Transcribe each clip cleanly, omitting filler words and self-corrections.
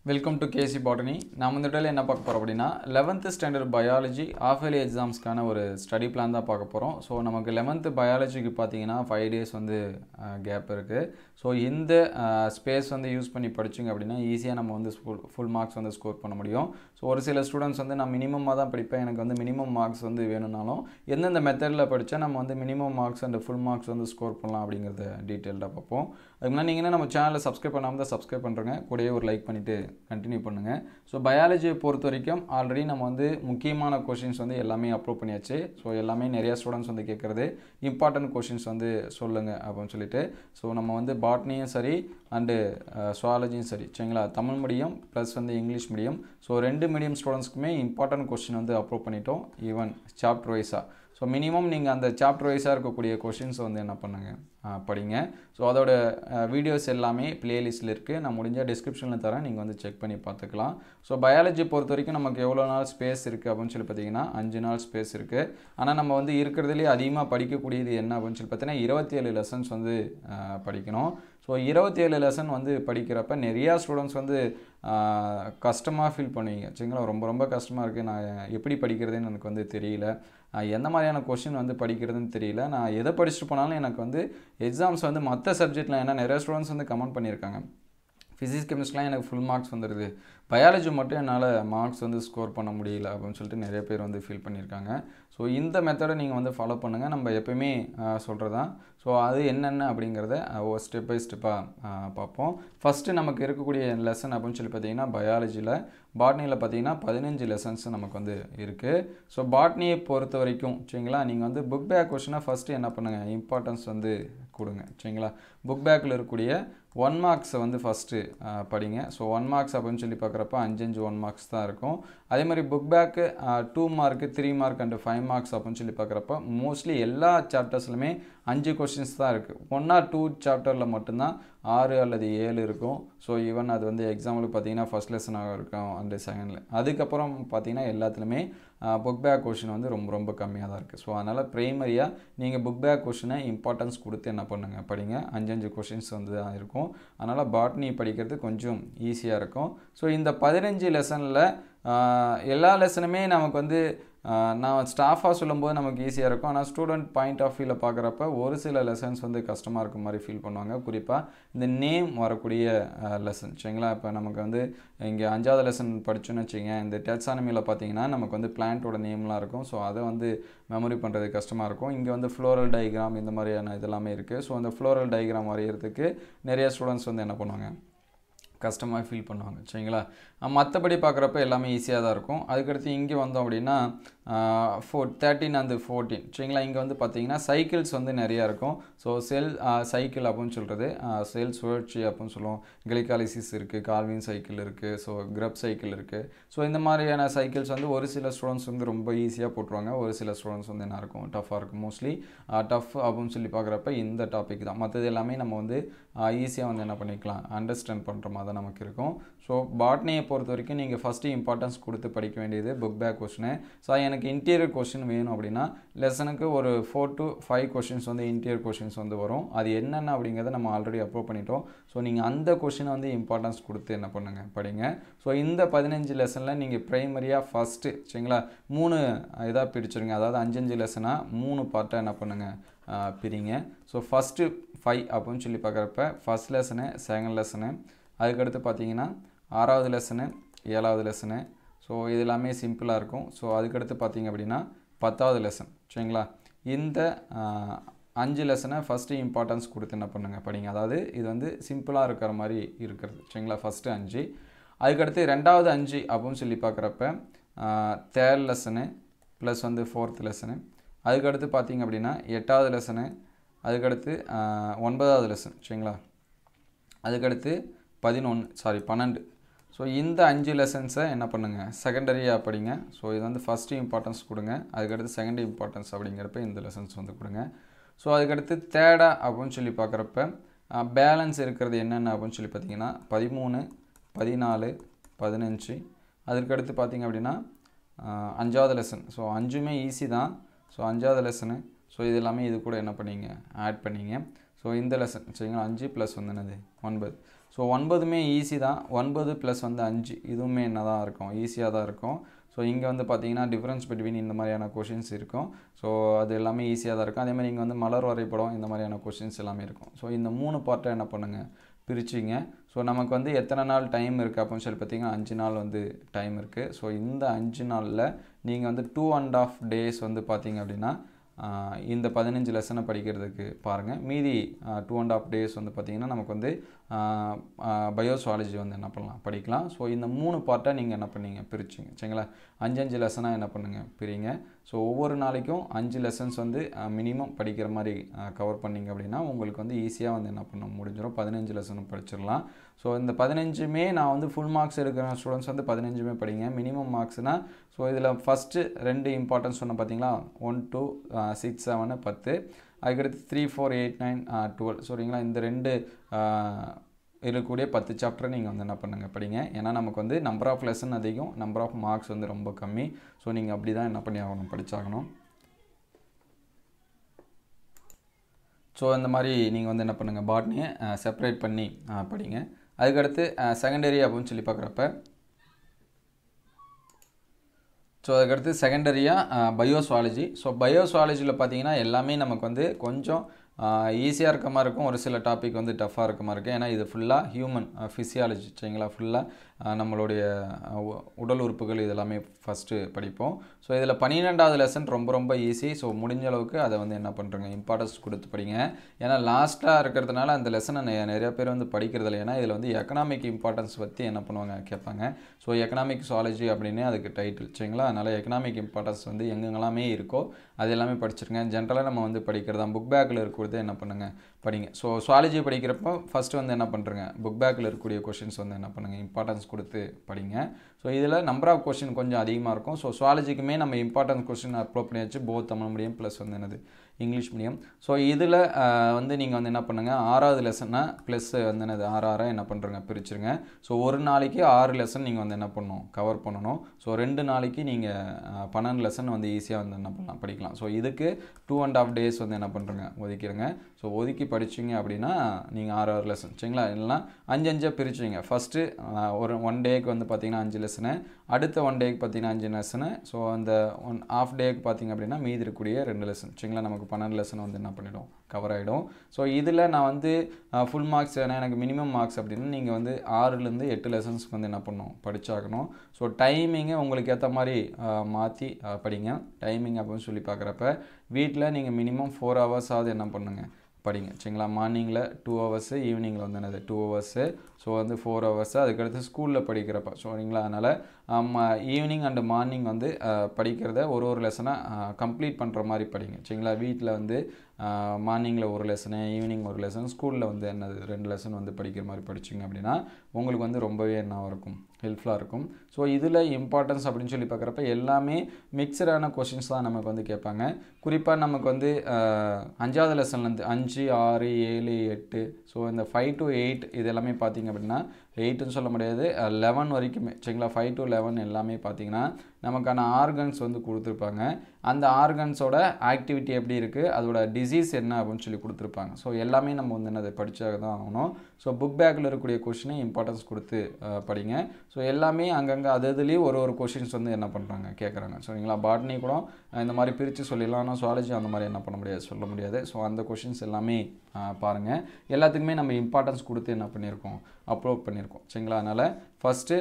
Welcome to KC botany. நாம் இந்த வீடியோவில் என்ன பார்க்க போகிறோம் அப்படின்னா 11th standard biology half yearly எக்ஸாம்ஸ்க்கான ஒரு ஸ்டடி பிளான் தான் பார்க்க போகிறோம். ஸோ நமக்கு 11th பயாலஜிக்கு பார்த்தீங்கன்னா 5 days வந்து கேப் இருக்குது. ஸோ இந்த ஸ்பேஸ் வந்து யூஸ் பண்ணி படிச்சிங்க அப்படின்னா ஈஸியாக நம்ம வந்து ஃபுல் மார்க்ஸ் வந்து ஸ்கோர் பண்ண முடியும். ஸோ ஒரு சில ஸ்டூடெண்ட்ஸ் வந்து நான் மினிமமாக தான் படிப்பேன், எனக்கு வந்து மினிமம் மார்க்ஸ் வந்து வேணும்னாலும் எந்தெந்த மெத்தடில் படித்தா நம்ம வந்து minimum marks and full marks வந்து ஸ்கோர் பண்ணலாம் அப்படிங்கிறத டீட்டெயில்டாக பார்ப்போம். அதுக்கு முன்னாடி நீங்கள் நம்ம சேனலை சப்ஸ்கிரைப் பண்ணாமல் தான் சப்ஸ்கிரைப் பண்ணுறேங்க, கூடவே ஒரு லைக் பண்ணிவிட்டு கண்டினியூ பண்ணுங்கள். ஸோ பயாலஜியை பொறுத்த வரைக்கும் ஆல்ரெடி நம்ம வந்து முக்கியமான கொஷின்ஸ் வந்து எல்லாமே அப்லோட் பண்ணியாச்சு. ஸோ எல்லாமே நிறையா ஸ்டூடெண்ட்ஸ் வந்து கேட்குறது இம்பார்ட்டன்ட் கொஷின்ஸ் வந்து சொல்லுங்கள் அப்படின்னு சொல்லிட்டு. ஸோ நம்ம வந்து பாட்னியும் சரி அண்டு சுவாலஜியும் சரி, சரிங்களா, தமிழ் மீடியம் ப்ளஸ் வந்து இங்கிலீஷ் மீடியம், ஸோ 2 மீடியம் ஸ்டூடெண்ட்ஸ்க்குமே இம்பார்ட்டன்ட் கொஷின் வந்து அப்லோட் பண்ணிட்டோம், ஈவன் சாப்டர் வைஸாக. ஸோ மினிமம் நீங்கள் அந்த சாப்டர் வைஸாக இருக்கக்கூடிய கொஷின்ஸ் வந்து என்ன பண்ணுங்கள், படிங்க. ஸோ அதோட வீடியோஸ் எல்லாமே பிளேலிஸ்ட்டில் இருக்குது, நான் முடிஞ்சால் டிஸ்கிரிப்ஷனில் தரேன், நீங்கள் வந்து செக் பண்ணி பார்த்துக்கலாம். ஸோ பயாலஜி பொறுத்த வரைக்கும் நமக்கு எவ்வளோ நாள் ஸ்பேஸ் இருக்குது அப்படின்னு சொல்லி பார்த்தீங்கன்னா 5 நாள் ஸ்பேஸ் இருக்குது. ஆனால் நம்ம வந்து இருக்கிறதுலே அதிகமாக படிக்கக்கூடியது என்ன அப்படின்னு சொல்லி பார்த்தீங்கன்னா 27 லெசன்ஸ் வந்து படிக்கணும். ஸோ 27 லெசன் வந்து படிக்கிறப்ப நிறையா ஸ்டூடெண்ட்ஸ் வந்து கஷ்டமாக ஃபீல் பண்ணுவீங்க, சரிங்களா. ரொம்ப ரொம்ப கஷ்டமாக இருக்குது, நான் எப்படி படிக்கிறதுன்னு எனக்கு வந்து தெரியல, எந்த மாதிரியான கொஷின் வந்து படிக்கிறதுன்னு தெரியல, நான் எதை படிச்சுட்டு போனாலும் எனக்கு வந்து எக்ஸாம்ஸ் வந்து மற்ற சப்ஜெக்டில், ஏன்னா நிறைய ஸ்டூடெண்ட்ஸ் வந்து கமெண்ட் பண்ணியிருக்காங்க, ஃபிசிக்ஸ் கெமிஸ்ட்ரிலாம் எனக்கு ஃபுல் மார்க்ஸ் வந்துடுது, பயாலஜி மட்டும் என்னால் மார்க்ஸ் வந்து ஸ்கோர் பண்ண முடியல அப்படின்னு சொல்லிட்டு நிறைய பேர் வந்து ஃபீல் பண்ணியிருக்காங்க. ஸோ இந்த மெத்தடை நீங்கள் வந்து ஃபாலோ பண்ணுங்கள், நம்ம எப்போயுமே சொல்கிறதான். ஸோ அது என்னென்ன அப்படிங்கிறத ஸ்டெப் பை ஸ்டெப்பாக பார்ப்போம். ஃபஸ்ட்டு நமக்கு இருக்கக்கூடிய லெசன் அப்படின்னு சொல்லி பார்த்தீங்கன்னா பயாலஜியில், பாட்னியில் பார்த்தீங்கன்னா 15 லெசன்ஸ் நமக்கு வந்து இருக்குது. ஸோ பாட்னியை பொறுத்த வரைக்கும் சரிங்களா, நீங்கள் வந்து புக் பேக் கொஷினை ஃபஸ்ட்டு என்ன பண்ணுங்கள், இம்பார்ட்டன்ஸ் வந்து கொடுங்க, சரிங்களா. புக் பேக்கில் இருக்கக்கூடிய 1 மார்க்ஸை வந்து ஃபஸ்ட்டு படிங்க. ஸோ 1 மார்க்ஸ் அப்படின்னு சொல்லி பார்க்குறப்ப 5 1 மார்க்ஸ் தான் இருக்கும். அதே மாதிரி book back 2 mark 3 mark and 5 marks அப்படின்னு சொல்லி பார்க்குறப்ப மோஸ்ட்லி எல்லா சாப்டர்ஸ்லையுமே 5 கொஷின்ஸ் தான் இருக்குது. 1 or 2 சாப்டரில் மட்டும்தான் 6 அல்லது 7 இருக்கும். ஸோ ஈவன் அது வந்து எக்ஸாம்பிளுக்கு பார்த்தீங்கன்னா ஃபஸ்ட் லெசனாக இருக்கும் அண்டு செகண்டில், அதுக்கப்புறம் பார்த்தீங்கன்னா எல்லாத்துலேயுமே புக் பேக் கொஷின் வந்து ரொம்ப ரொம்ப கம்மியாக தான் இருக்குது. ஸோ அதனால் ப்ரைமரியாக நீங்கள் புக் பேக் கொஷினை இம்பார்ட்டன்ஸ் கொடுத்து என்ன பண்ணுங்கள், படிங்க. 5 கொஷின்ஸ் வந்து தான் இருக்கும், அதனால் பாட்னி படிக்கிறது கொஞ்சம் ஈஸியாக இருக்கும். ஸோ இந்த 15 லெசனில் எல்லா லெசனுமே நமக்கு வந்து நான் ஸ்டாஃபாக சொல்லும்போது நமக்கு ஈஸியாக இருக்கும், ஆனால் ஸ்டூடெண்ட் பாயிண்ட் ஆஃப் வியூவில் பார்க்குறப்ப ஒரு சில லெசன்ஸ் வந்து கஷ்டமாக இருக்க மாதிரி ஃபீல் பண்ணுவாங்க. குறிப்பாக இந்த நேம் வரக்கூடிய லெசன், சரிங்களா. இப்போ நமக்கு வந்து இங்கே 5வது லெசன் படித்தோன்னு வச்சுங்க, இந்த டெக்ஸானமியில் பார்த்தீங்கன்னா நமக்கு வந்து பிளான்ட்டோட நேம்லாம் இருக்கும். ஸோ அதை வந்து மெமரி பண்ணுறது கஷ்டமாக இருக்கும். இங்கே வந்து ஃப்ளோரல் டயக்ராம் இந்த மாதிரியான இதெல்லாமே இருக்குது. ஸோ அந்த ஃப்ளோரல் டயக்ராம் வரைகிறதுக்கு நிறைய ஸ்டூடெண்ட்ஸ் வந்து என்ன பண்ணுவாங்க, கஷ்டமாக ஃபீல் பண்ணுவாங்க, சரிங்களா. மற்றபடி பார்க்குறப்ப எல்லாமே ஈஸியாக தான் இருக்கும். அதுக்கடுத்து இங்கே வந்தோம் அப்படின்னா 13 and 14, சரிங்களா. இங்கே வந்து பார்த்தீங்கன்னா சைக்கிள்ஸ் வந்து நிறையா இருக்கும். ஸோ செல் சைக்கிள் அப்படின்னு சொல்கிறது, செல் சுழற்சி அப்படின்னு சொல்லுவோம், கிளைகாலிசிஸ் இருக்குது, கால்வின் சைக்கிள் இருக்குது, ஸோ கிரப் சைக்கிள் இருக்குது. ஸோ இந்த மாதிரியான சைக்கிள்ஸ் வந்து ஒரு சில ஸ்டூடெண்ட்ஸ் வந்து ரொம்ப ஈஸியாக போட்டுருவாங்க, ஒரு சில ஸ்டூடெண்ட்ஸ் வந்து என்ன இருக்கும், டஃப்பாக இருக்கும். மோஸ்ட்லி டஃப் அப்படின்னு சொல்லி பார்க்குறப்ப இந்த டாபிக் தான், மற்றது எல்லாமே நம்ம வந்து ஈஸியாக வந்து என்ன பண்ணிக்கலாம், அண்டர்ஸ்டாண்ட் பண்ணுற மாதிரி தான் நமக்கு இருக்கும். ஸோ பாட்னியை பொறுத்த வரைக்கும் நீங்கள் ஃபஸ்ட்டு இம்பார்ட்டன்ஸ் கொடுத்து படிக்க வேண்டியது புக் பேக் கொஷினு. ஸோ எனக்கு இன்டீரியர் கொஷின் வேணும் அப்படின்னா லெசனுக்கு ஒரு 4 to 5 கொஷின்ஸ் வந்து இன்டீரியர் கொஷின்ஸ் வந்து வரும். அது என்னென்ன அப்படிங்கிறத நம்ம ஆல்ரெடி அப்லோட் பண்ணிட்டோம். ஸோ நீங்கள் அந்த கொஷினை வந்து இம்பார்ட்டன்ஸ் கொடுத்து என்ன பண்ணுங்கள், படிங்க. ஸோ இந்த 15 லெசனில் நீங்கள் ப்ரைமரியாக ஃபஸ்ட்டு, சரிங்களா, 3 இதாக பிரிச்சுருங்க, அதாவது 5 லெசனாக 3 பார்ட்டாக என்ன பண்ணுங்கள், பிரிங்க. ஸோ ஃபஸ்ட்டு 5 அப்படின்னு சொல்லி பார்க்குறப்ப ஃபஸ்ட் லெசனு, செகண்ட் லெசனு, அதுக்கடுத்து பார்த்தீங்கன்னா 6வது லெசனு, 7வது லெசனு. ஸோ இது எல்லாமே சிம்பிளாக இருக்கும். ஸோ அதுக்கடுத்து பார்த்தீங்க அப்படின்னா 10வது லெசன், சரிங்களா. இந்த 5 லெசனை ஃபஸ்ட்டு இம்பார்ட்டன்ஸ் கொடுத்து என்ன பண்ணுங்கள், படிங்க. அதாவது இது வந்து சிம்பிளாக இருக்கிற மாதிரி இருக்கிறது, சரிங்களா, ஃபஸ்ட்டு 5. அதுக்கடுத்து 2வது 5 அப்படின்னு சொல்லி பார்க்குறப்ப 3rd லெசனு ப்ளஸ் வந்து 4th லெசனு. அதுக்கடுத்து பார்த்தீங்க அப்படின்னா 8வது லெசனு, அதுக்கடுத்து 9வது லெசன், சரிங்களா. அதுக்கடுத்து 12. ஸோ இந்த 5 லெசன்ஸை என்ன பண்ணுங்கள், செகண்டரியாக படிங்க. ஸோ இது வந்து ஃபஸ்ட்டு இம்பார்ட்டன்ஸ் கொடுங்க, அதுக்கடுத்து செகண்ட் இம்பார்ட்டன்ஸ் அப்படிங்கிறப்ப இந்த லெசன்ஸ் வந்து கொடுங்க. ஸோ அதுக்கடுத்து தேர்டாக அப்படின்னு சொல்லி பார்க்குறப்ப பேலன்ஸ் இருக்கிறது என்னென்ன அப்படின்னு சொல்லி பார்த்தீங்கன்னா 13, 14, 15. அதுக்கடுத்து பார்த்தீங்க அப்படின்னா 5வது லெசன். ஸோ 5மே ஈஸி தான். ஸோ 5வது லெசனு, ஸோ இது எல்லாமே இது கூட என்ன பண்ணிங்க, ஆட் பண்ணிங்க. ஸோ இந்த லெசன், சரிங்களா, 5 + 1 9. ஸோ ஸோ 9மே ஈஸி தான். 9 + வந்து 5 இதுவுமே என்ன தான் இருக்கும், ஈஸியாக தான் இருக்கும். ஸோ இங்கே வந்து பார்த்தீங்கன்னா டிஃப்ரென்ஸ் பிட்வீன் இந்த மாதிரியான கொஷின்ஸ் இருக்கும். ஸோ அது எல்லாமே ஈஸியாக தான் இருக்கும். அதேமாதிரி இங்கே வந்து மலர் வரைபடம் இந்த மாதிரியான கொஷின்ஸ் எல்லாமே இருக்கும். ஸோ இந்த 3 பார்ட்டை என்ன பண்ணுங்கள், பிரிச்சிங்க. ஸோ நமக்கு வந்து எத்தனை நாள் டைம் இருக்குது அப்படின்னு சொல்லி பார்த்தீங்கன்னா 5 நாள் வந்து டைம் இருக்குது. ஸோ இந்த 5 நாளில் நீங்கள் வந்து 2.5 days வந்து பார்த்தீங்க அப்படின்னா இந்த 15 லெசனை படிக்கிறதுக்கு பாருங்கள். மீதி 2.5 days வந்து பார்த்திங்கன்னா நமக்கு வந்து பயோசுவாலஜி வந்து என்ன பண்ணலாம், படிக்கலாம். ஸோ இந்த 3 பார்ட்டை நீங்கள் என்ன பண்ணீங்க, பிரிச்சிங்க. சரிங்களா? 5 லெசனாக என்ன பண்ணுங்கள், பிரிங்க. ஸோ ஒவ்வொரு நாளைக்கும் 5 லெசன்ஸ் வந்து மினிமம் படிக்கிற மாதிரி கவர் பண்ணிங்க அப்படின்னா உங்களுக்கு வந்து ஈஸியாக வந்து என்ன பண்ண முடிஞ்சிடும். 15 லெசனும் படிச்சிடலாம். ஸோ இந்த 15மே நான் வந்து ஃபுல் மார்க்ஸ் எடுக்கிற ஸ்டூடெண்ட்ஸ் வந்து 15மே படிங்க. மினிமம் மார்க்ஸ்னால் ஸோ இதில் ஃபஸ்ட்டு 2 இம்பார்ட்டன்ஸ் சொன்ன பார்த்தீங்களா, 1 2 6 7 10, அதுக்கடுத்து 3 4 8 9 12. சரிங்களா? இந்த 2 இருக்கக்கூடிய 10 சாப்டரை நீங்கள் வந்து என்ன பண்ணுங்கள், படிங்க. ஏன்னா நமக்கு வந்து நம்பர் ஆஃப் லெசன் அதிகம், நம்பர் ஆஃப் மார்க்ஸ் வந்து ரொம்ப கம்மி. ஸோ நீங்கள் அப்படி தான் என்ன பண்ணி ஆகணும், படித்தாகணும். ஸோ இந்த மாதிரி நீங்கள் வந்து என்ன பண்ணுங்கள், பாட்னியை செப்பரேட் பண்ணி படிங்க. அதுக்கடுத்து செகண்டரி அப்படின்னு சொல்லி பார்க்குறப்ப ஸோ அதுக்கடுத்து செகண்டரியாக பயோசுவாலஜி. ஸோ பயோசுவாலஜியில் பார்த்தீங்கன்னா எல்லாமே நமக்கு வந்து கொஞ்சம் ஈஸியாக இருக்க மாதிரி இருக்கும், ஒரு சில டாபிக் வந்து டஃப்பாக இருக்க மாதிரி இருக்கும். ஏன்னா இது ஃபுல்லாக ஹியூமன் ஃபிசியாலஜி. சரிங்களா? ஃபுல்லாக நம்மளுடைய உடல் உறுப்புகள் இதெல்லாமே ஃபஸ்ட்டு படிப்போம். ஸோ இதில் 12வது லெசன் ரொம்ப ரொம்ப ஈஸி. ஸோ முடிஞ்ச அளவுக்கு அதை வந்து என்ன பண்ணுறங்க, இம்பார்ட்டன்ஸ் கொடுத்து படிங்க. ஏன்னா லாஸ்ட்டாக இருக்கிறதுனால அந்த லெசனை நிறைய பேர் வந்து படிக்கிறதில்ல. ஏன்னா இதில் வந்து எக்கனாமிக் இம்பார்ட்டன்ஸ் பற்றி என்ன பண்ணுவாங்க, கேட்பாங்க. ஸோ எக்கனாமிக் சுவாலஜி அப்படின்னே அதுக்கு டைட்டில். சரிங்களா? அதனால் எக்கனாமிக் இம்பார்ட்டன்ஸ் வந்து எங்கெங்கெல்லாமே இருக்கோ அது எல்லாமே படிச்சிருங்க. ஜென்ரலாக நம்ம வந்து படிக்கிறதா புக் பேக்கில் இருக்கிறது என்ன பண்ணுங்கள், படிங்க. ஸோ சுவாலஜி படிக்கிறப்போ ஃபஸ்ட்டு வந்து என்ன பண்ணுறங்க, புக் பேக்கில் இருக்கக்கூடிய கொஷின்ஸ் வந்து என்ன பண்ணுங்கள், இம்பார்ட்டன்ஸ் கொடுத்து படிங்க. ஸோ இதில் நம்பர் ஆஃப் கொஷின் கொஞ்சம் அதிகமாக இருக்கும். ஸோ சுவாலஜிக்குமே நம்ம இம்பார்ட்டன்ஸ் கொஷின் அப்லோட் பண்ணியாச்சு, போத் தமிழ் மீடியம் ப்ளஸ் வந்து என்னது இங்கிலீஷ் மீடியம். ஸோ இதில் வந்து நீங்கள் வந்து என்ன பண்ணுங்கள், 6வது லெசனை ப்ளஸ் வந்து என்னது 6 என்ன பண்ணுறங்க, பிரிச்சுருங்க. ஸோ ஒரு நாளைக்கு 6 லெசன் நீங்கள் வந்து என்ன பண்ணணும், கவர் பண்ணணும். ஸோ 2 நாளைக்கு நீங்கள் 12 லெசன் வந்து ஈஸியாக வந்து என்ன பண்ணலாம், படிக்கலாம். ஸோ இதுக்கு 2.5 days வந்து என்ன பண்ணுறங்க, ஒதுக்கிடுங்க. ஸோ ஒதுக்கி படிச்சிங்க அப்படின்னா நீங்கள் 6 லெசன். சரிங்களா? இல்லைனா 5 பிரிச்சுங்க. ஃபஸ்ட்டு ஒரு 1 டேக்கு வந்து பார்த்திங்கன்னா 5 லெசனு, அடுத்த 1 டேக்கு பார்த்திங்கன்னா 5 லெசனு. ஸோ அந்த 1/2 டேக்கு பார்த்திங்க அப்படின்னா மீதி இருக்கக்கூடிய 2 லெசன். சரிங்களா? நமக்கு 12 லெசன் வந்து என்ன பண்ணிடும், கவர் ஆகிடும். ஸோ இதில் நான் வந்து ஃபுல் மார்க்ஸ் வேணால் எனக்கு மினிமம் மார்க்ஸ் அப்படின்னு நீங்கள் வந்து 6லேருந்து 8 லெசன்ஸ்க்கு வந்து என்ன பண்ணணும், படித்தாகணும். ஸோ டைமிங்கை உங்களுக்கு ஏற்ற மாதிரி மாற்றி படிங்க. டைமிங் அப்படின்னு சொல்லி பார்க்குறப்ப வீட்டில் நீங்கள் மினிமம் 4 hours என்ன பண்ணுங்கள், படிங்க. சரிங்களா? மார்னிங்கில் 2 hours, ஈவினிங்கில் வந்து என்னது 2 hours. ஸோ வந்து 4 hours. அதுக்கடுத்து ஸ்கூலில் படிக்கிறப்ப சரிங்களா? அதனால் ஈவினிங் அண்டு மார்னிங் வந்து படிக்கிறத ஒரு லெசனாக கம்ப்ளீட் பண்ணுற மாதிரி படிங்க. சரிங்களா? வீட்டில் வந்து மார்னிங்கில் ஒரு லெசனு, ஈவினிங் ஒரு லெசன், ஸ்கூலில் வந்து என்னது 2 லெசன் வந்து படிக்கிற மாதிரி படிச்சிங்க அப்படின்னா உங்களுக்கு வந்து ரொம்பவே என்ன இருக்கும், ஹெல்ப்ஃபுல்லாக இருக்கும். ஸோ இதில் இம்பார்ட்டன்ஸ் அப்படின்னு சொல்லி பார்க்குறப்ப எல்லாமே மிக்சடான கொஷின்ஸ் தான் நமக்கு வந்து கேட்பாங்க. குறிப்பாக நமக்கு வந்து 5வது லெசன்லேருந்து 5 6 7 8 ஸோ இந்த 5 to 8 இது எல்லாமே பார்த்திங்க அப்படின்னா 8ன்னு சொல்ல முடியாது, 11 வரைக்குமே. சரிங்களா? 5 to 11 எல்லாமே பார்த்திங்கன்னா நமக்கான ஆர்கன்ஸ் வந்து கொடுத்துருப்பாங்க. அந்த ஆர்கன்ஸோட ஆக்டிவிட்டி எப்படி இருக்குது, அதோட டிசீஸ் என்ன அப்படின்னு சொல்லி கொடுத்துருப்பாங்க. ஸோ எல்லாமே நம்ம வந்து என்னது படித்தாக தான் ஆகணும். ஸோ புக் பேக்கில் இருக்கக்கூடிய கொஷினை இம்பார்ட்டன்ஸ் கொடுத்து படிங்க. ஸோ எல்லாமே அங்கங்கே அதுலேயும் ஒரு கொஷின்ஸ் வந்து என்ன பண்ணுறாங்க, கேட்குறாங்க. சரிங்களா? பாட்னி கூட இந்த மாதிரி பிரித்து சொல்லிடலாம். ஆனால் சுவாலஜி அந்த மாதிரி என்ன பண்ண முடியாது, சொல்ல முடியாது. ஸோ அந்த கொஷின்ஸ் எல்லாமே பாருங்கள். எல்லாத்துக்குமே நம்ம இம்பார்ட்டன்ஸ் கொடுத்து என்ன பண்ணியிருக்கோம், அப்லோட் பண்ணியிருக்கோம். சரிங்களா? அதனால் ஃபஸ்ட்டு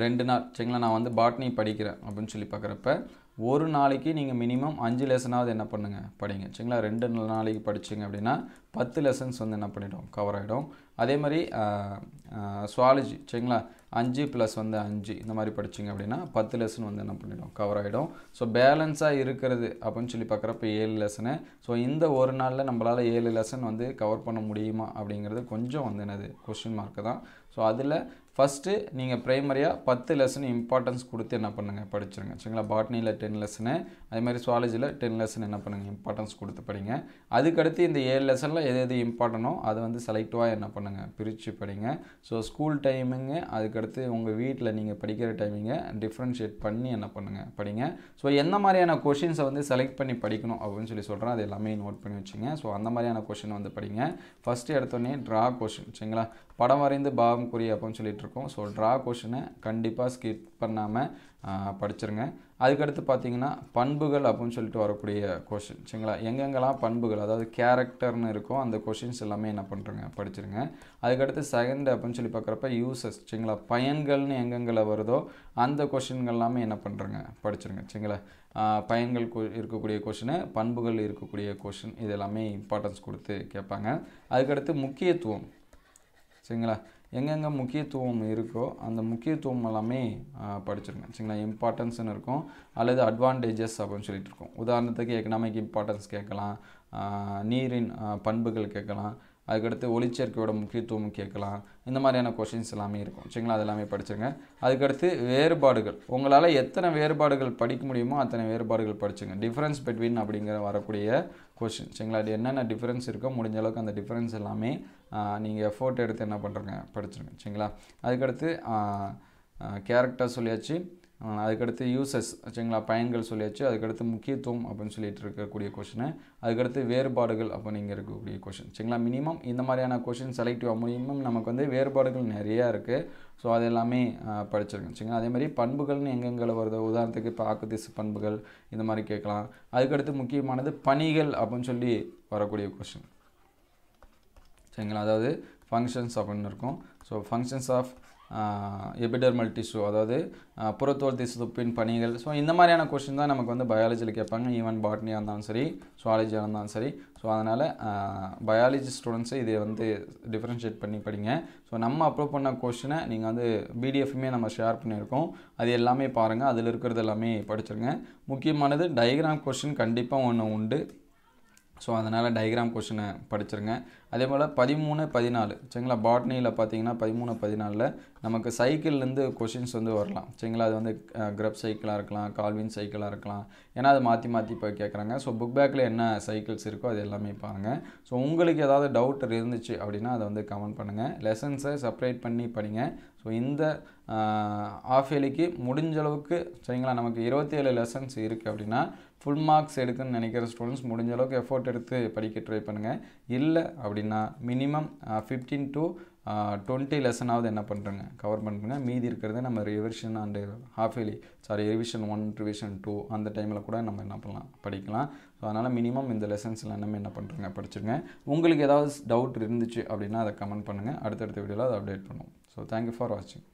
2 நாள் சரிங்களா, நான் வந்து பாட்னி படிக்கிறேன் அப்படின்னு சொல்லி பார்க்குறப்ப ஒரு நாளைக்கு நீங்கள் மினிமம் 5 லெசனாவது என்ன பண்ணுங்கள், படிங்க. சரிங்களா? 2 நாளைக்கு படிச்சிங்க அப்படின்னா 10 லெசன்ஸ் வந்து என்ன பண்ணிடும், கவர் ஆகிடும். அதே மாதிரி சுவாலஜி சரிங்களா, 5 + வந்து 5 இந்த மாதிரி படிச்சிங்க அப்படின்னா 10 லெசன் வந்து என்ன பண்ணிடும், கவர் ஆகிடும். ஸோ பேலன்ஸாக இருக்கிறது அப்படின்னு சொல்லி பார்க்குறப்ப 7 லெசனு. ஸோ இந்த ஒரு நாளில் நம்மளால் 7 லெசன் வந்து கவர் பண்ண முடியுமா அப்படிங்கிறது கொஞ்சம் வந்து என்னது கொஸ்டின் மார்க்கு தான். ஸோ அதில் ஃபஸ்ட்டு நீங்கள் ப்ரைமரியாக 10 லெசன் இம்பார்ட்டன்ஸ் கொடுத்து என்ன பண்ணுங்கள் படிச்சிருங்க சரிங்களா. பாட்னியில் 10 லெசனு, அதே மாதிரி சுவாலஜியில் 10 லெசன் என்ன பண்ணுங்கள் இம்பார்ட்டன்ஸ் கொடுத்து படிங்க. அதுக்கடுத்து இந்த 7 லெசனில் எது எது இம்பார்ட்டனோ அதை வந்து செலக்டிவாக என்ன பண்ணுங்கள் பிரித்து படிங்க. ஸோ ஸ்கூல் டைமிங்கு அதுக்கடுத்து உங்கள் வீட்டில் நீங்கள் படிக்கிற டைமிங்கை டிஃப்ரென்ஷியேட் பண்ணி என்ன பண்ணுங்கள் படிங்க. ஸோ எந்த மாதிரியான கொஷின்ஸை வந்து செலக்ட் பண்ணி படிக்கணும் அப்படின்னு சொல்லி சொல்கிறேன், அது எல்லாமே நோட் பண்ணி வச்சுங்க. ஸோ அந்த மாதிரியான கொஷின் வந்து படிங்க. ஃபஸ்ட்டு எடுத்தோடனே ட்ரா கொஷின் சரிங்களா. படம் வரைந்து பாவம் குறி அப்படின்னு சொல்லிட்டு இருக்கோம். ஸோ ட்ரா கொஷினை கண்டிப்பாக ஸ்கிப் பண்ணாமல் படிச்சிருங்க. அதுக்கடுத்து பார்த்தீங்கன்னா பண்புகள் அப்படின்னு சொல்லிட்டு வரக்கூடிய கொஷின் சரிங்களா. எங்கெங்கெல்லாம் பண்புகள் அதாவது கேரக்டர்னு இருக்கோ அந்த கொஷின்ஸ் எல்லாமே என்ன பண்ணுறங்க படிச்சிருங்க. அதுக்கடுத்து செகண்ட் அப்படின்னு சொல்லி பார்க்குறப்ப யூசஸ் சரிங்களா. பயன்கள்னு எங்கெங்கே வருதோ அந்த கொஷின்கள் எல்லாமே என்ன பண்ணுறங்க படிச்சிருங்க சரிங்களா. பயன்கள் இருக்கக்கூடிய கொஷினு, பண்புகள் இருக்கக்கூடிய கொஷின், இது எல்லாமே இம்பார்ட்டன்ஸ் கொடுத்து கேட்பாங்க. அதுக்கடுத்து முக்கியத்துவம் சரிங்களா. எங்கெங்கே முக்கியத்துவம் இருக்கோ அந்த முக்கியத்துவம் எல்லாமே படிச்சிருங்க சரிங்களா. இம்பார்ட்டன்ஸ்னு இருக்கும் அல்லது அட்வான்டேஜஸ் அப்படின்னு சொல்லிட்டு இருக்கோம். உதாரணத்துக்கு எக்கனாமிக் இம்பார்ட்டன்ஸ் கேட்கலாம், நீரின் பண்புகள் கேட்கலாம், அதுக்கடுத்து ஒளிச்சேர்க்கையோட முக்கியத்துவம் கேட்கலாம். இந்த மாதிரியான கொஷின்ஸ் எல்லாமே இருக்கும் சரிங்களா. அது எல்லாமே படிச்சிருங்க. அதுக்கடுத்து வேறுபாடுகள், உங்களால் எத்தனை வேறுபாடுகள் படிக்க முடியுமோ அத்தனை வேறுபாடுகள் படிச்சுங்க. டிஃப்ரென்ஸ் பிட்வீன் அப்படிங்கிற வரக்கூடிய கொஷின் சரிங்களா. அது என்னென்ன டிஃப்ரென்ஸ் இருக்கோ முடிஞ்ச அளவுக்கு அந்த டிஃப்ரென்ஸ் எல்லாமே நீங்கள் எஃபோர்ட் எடுத்து என்ன பண்ணுறங்க படிச்சிருங்க சரிங்களா. அதுக்கடுத்து கேரக்டர் சொல்லியாச்சு, அதுக்கடுத்து யூசஸ் சரிங்களா, பயன்கள் சொல்லியாச்சு, அதுக்கடுத்து முக்கியத்துவம் அப்படின்னு சொல்லிட்டு இருக்கக்கூடிய கொஷினு, அதுக்கடுத்து வேறுபாடுகள் அப்படின்னு இங்கே இருக்கக்கூடிய கொஷின் சரிங்களா. மினிமம் இந்த மாதிரியான கொஷின் செலக்டிவாக மினிமம் நமக்கு வந்து வேறுபாடுகள் நிறையா இருக்குது. ஸோ அது எல்லாமே படிச்சிருங்க சரிங்களா. அதே மாதிரி பண்புகள்னு எங்கெங்கே வருதோ உதாரணத்துக்கு இப்போ ஆக்குதிசு பண்புகள் இந்த மாதிரி கேட்கலாம். அதுக்கடுத்து முக்கியமானது பணிகள் அப்படின்னு சொல்லி வரக்கூடிய கொஷின் சரிங்களா. அதாவது ஃபங்க்ஷன்ஸ் அப்படின்னு இருக்கும். So functions of epidermal tissue அதாவது புறத்தோல் திசுப்பின் பணிகள். ஸோ இந்த மாதிரியான கொஷின் தான் நமக்கு வந்து பயாலஜியில் கேட்பாங்க. ஈவன் பாட்னியாக இருந்தாலும் சரி, சுவாலஜியாக இருந்தாலும் சரி. ஸோ அதனால் பயாலஜி ஸ்டூடெண்ட்ஸு இதை வந்து டிஃப்ரென்ஷியேட் பண்ணி படிங்க. ஸோ நம்ம அப்லோட் பண்ண கொஷினை நீங்கள் வந்து பிடிஎஃப்மே நம்ம ஷேர் பண்ணியிருக்கோம், அது எல்லாமே பாருங்கள், அதில் இருக்கிறது எல்லாமே படிச்சிருங்க. முக்கியமானது டயக்ராம் கொஷின் கண்டிப்பாக ஒன்று உண்டு. ஸோ அதனால் டயக்ராம் கொஷினை படிச்சிருங்க. அதே போல் 13, 14 சரிங்களா. பாட்னியில் பார்த்தீங்கன்னா 13, 14 நமக்கு சைக்கிள்லேருந்து கொஷின்ஸ் வந்து வரலாம் சரிங்களா. அது வந்து கிரப் சைக்கிளாக இருக்கலாம், கால்வின் சைக்கிளாக இருக்கலாம். ஏன்னா அது மாற்றி மாற்றி இப்போ கேட்குறாங்க. ஸோ புக் பேக்கில் என்ன சைக்கிள்ஸ் இருக்கோ அது எல்லாமே பாருங்கள். ஸோ உங்களுக்கு ஏதாவது டவுட் இருந்துச்சு அப்படின்னா அதை வந்து கமெண்ட் பண்ணுங்கள். லெசன்ஸை செப்பரேட் பண்ணி படிங்க. ஸோ இந்த ஆஃப் இயர்லிக்கு முடிஞ்ச அளவுக்கு சரிங்களா நமக்கு 27 லெசன்ஸ் இருக்குது அப்படின்னா ஃபுல் மார்க்ஸ் எடுக்குன்னு நினைக்கிற ஸ்டூடெண்ட்ஸ் முடிஞ்ச அளவுக்கு எஃபோர்ட் எடுத்து படிக்க ட்ரை பண்ணுங்கள். இல்லை அப்படின்னா மினிமம் 15 to 20 லெசனாவது என்ன பண்ணுறங்க கவர் பண்ணுறங்க. மீதி இருக்கிறத நம்ம revision and half yearly revision 1, revision 2 அந்த டைமில் கூட நம்ம என்ன பண்ணலாம் படிக்கலாம். ஸோ அதனால் மினிமம் இந்த லெசன்ஸில் என்ன பண்ணுறங்க படிச்சுருங்க. உங்களுக்கு ஏதாவது டவுட் இருந்துச்சு அப்படின்னா அதை கமெண்ட் பண்ணுங்கள். அடுத்தடுத்த வீடியோவில் அதை அப்டேட் பண்ணுவோம். ஸோ தேங்க்யூ ஃபார் வாட்சிங்.